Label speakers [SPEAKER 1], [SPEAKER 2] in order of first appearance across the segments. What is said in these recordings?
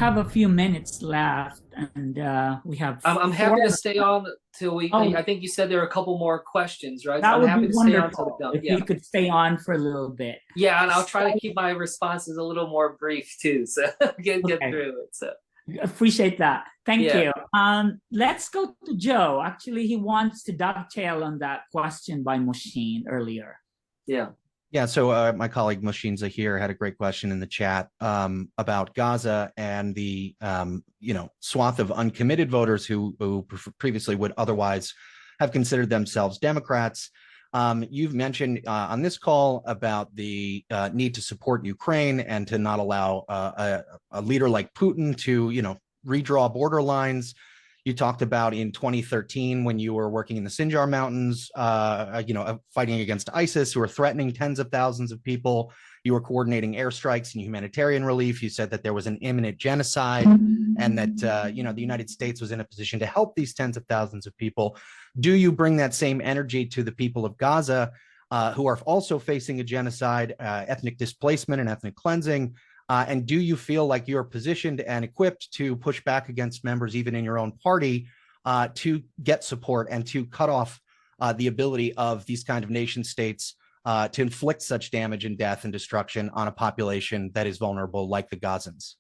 [SPEAKER 1] have a few minutes left, and we have
[SPEAKER 2] I'm happy
[SPEAKER 1] four.
[SPEAKER 2] to stay on till we. I
[SPEAKER 1] Oh,
[SPEAKER 2] think you said there are a couple more questions, right? So
[SPEAKER 1] that
[SPEAKER 2] I'm
[SPEAKER 1] would be
[SPEAKER 2] happy to stay on till the
[SPEAKER 1] wonderful
[SPEAKER 2] done.
[SPEAKER 1] if
[SPEAKER 2] Yeah,
[SPEAKER 1] you could stay on for a little bit.
[SPEAKER 2] yeah, and I'll try to
[SPEAKER 1] So,
[SPEAKER 2] keep my responses a little more brief too, so get
[SPEAKER 1] okay,
[SPEAKER 2] through it. So
[SPEAKER 1] appreciate that. Thank
[SPEAKER 2] yeah,
[SPEAKER 1] you. Let's go to Joe. Actually, he wants to dovetail on that question by Machine earlier.
[SPEAKER 2] yeah,
[SPEAKER 3] Yeah, so my colleague Mushinza here had a great question in the chat about Gaza and the swath of uncommitted voters who previously would otherwise have considered themselves Democrats. You've mentioned on this call about the need to support Ukraine and to not allow a leader like Putin to redraw border lines. You talked about in 2013 when you were working in the Sinjar Mountains, fighting against ISIS, who are threatening tens of thousands of people. You were coordinating airstrikes and humanitarian relief. You said that there was an imminent genocide and that the United States was in a position to help these tens of thousands of people. Do you bring that same energy to the people of Gaza, who are also facing a genocide, ethnic displacement, and ethnic cleansing? And do you feel like you're positioned and equipped to push back against members, even in your own party, to get support and to cut off the ability of these kind of nation states to inflict such damage and death and destruction on a population that is vulnerable, like the Gazans?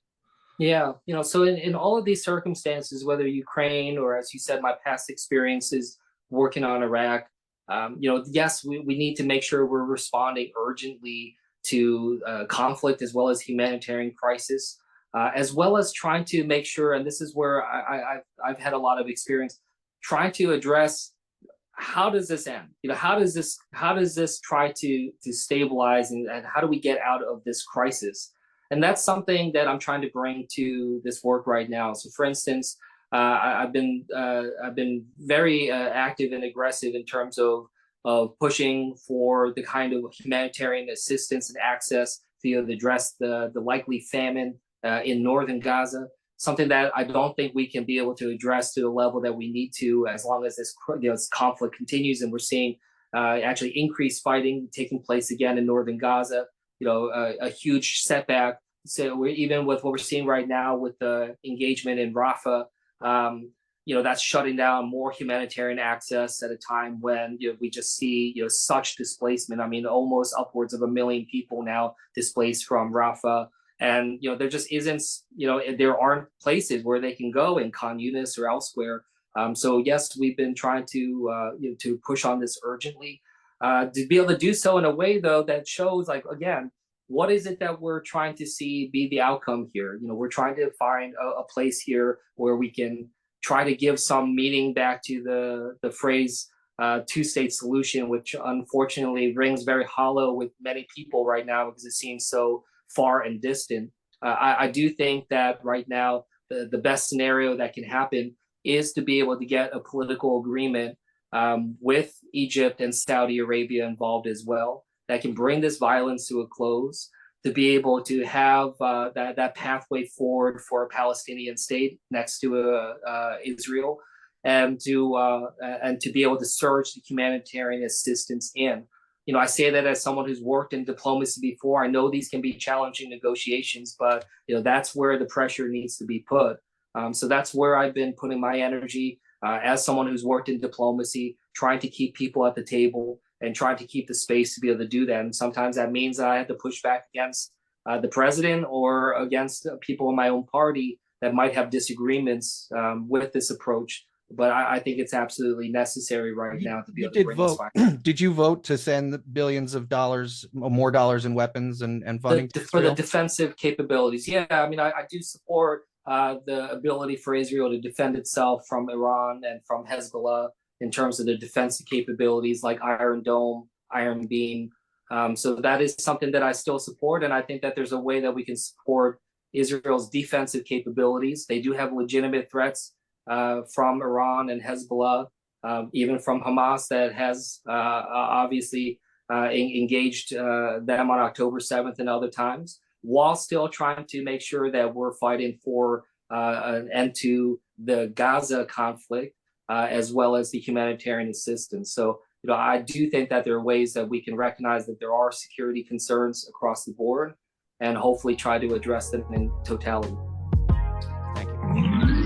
[SPEAKER 2] yeah. So in all of these circumstances, whether Ukraine or, as you said, my past experiences working on Iraq, yes, we need to make sure we're responding urgently to conflict as well as humanitarian crisis, as well as trying to make sure, and this is where I've had a lot of experience, trying to address how does this end? How does this try to stabilize, and how do we get out of this crisis? And that's something that I'm trying to bring to this work right now. So, for instance, I've been very active and aggressive in terms of pushing for the kind of humanitarian assistance and access to address the likely famine in northern Gaza, something that I don't think we can be able to address to the level that we need to as long as this conflict continues, and we're seeing actually increased fighting taking place again in northern Gaza. A huge setback. So even with what we're seeing right now with the engagement in Rafah, that's shutting down more humanitarian access at a time when we just see such displacement. I mean, almost upwards of 1 million people now displaced from Rafah, and there just isn't there aren't places where they can go in Khan Yunis or elsewhere. So yes, we've been trying to push on this urgently, to be able to do so in a way though that shows, like, again, what is it that we're trying to see be the outcome here? We're trying to find a place here where we can try to give some meaning back to the phrase two-state solution, which unfortunately rings very hollow with many people right now because it seems so far and distant. I do think that right now the best scenario that can happen is to be able to get a political agreement with Egypt and Saudi Arabia involved as well, that can bring this violence to a close, to be able to have that pathway forward for a Palestinian state next to Israel, and to be able to surge the humanitarian assistance in. I say that as someone who's worked in diplomacy before. I know these can be challenging negotiations, but that's where the pressure needs to be put. So that's where I've been putting my energy as someone who's worked in diplomacy, trying to keep people at the table and trying to keep the space to be able to do that. And sometimes that means I have to push back against the president or against people in my own party that might have disagreements with this approach. But I think it's absolutely necessary right now to be able to bring this
[SPEAKER 3] vote. Did you vote to send billions of dollars, more dollars in weapons and funding
[SPEAKER 2] for the defensive capabilities? Yeah, I mean, I do support the ability for Israel to defend itself from Iran and from Hezbollah in terms of the defensive capabilities like Iron Dome, Iron Beam. So that is something that I still support, and I think that there's a way that we can support Israel's defensive capabilities. They do have legitimate threats from Iran and Hezbollah, even from Hamas that has obviously engaged them on October 7th and other times, while still trying to make sure that we're fighting for an end to the Gaza conflict, as well as the humanitarian assistance. So, I do think that there are ways that we can recognize that there are security concerns across the board and hopefully try to address them in totality.
[SPEAKER 1] you.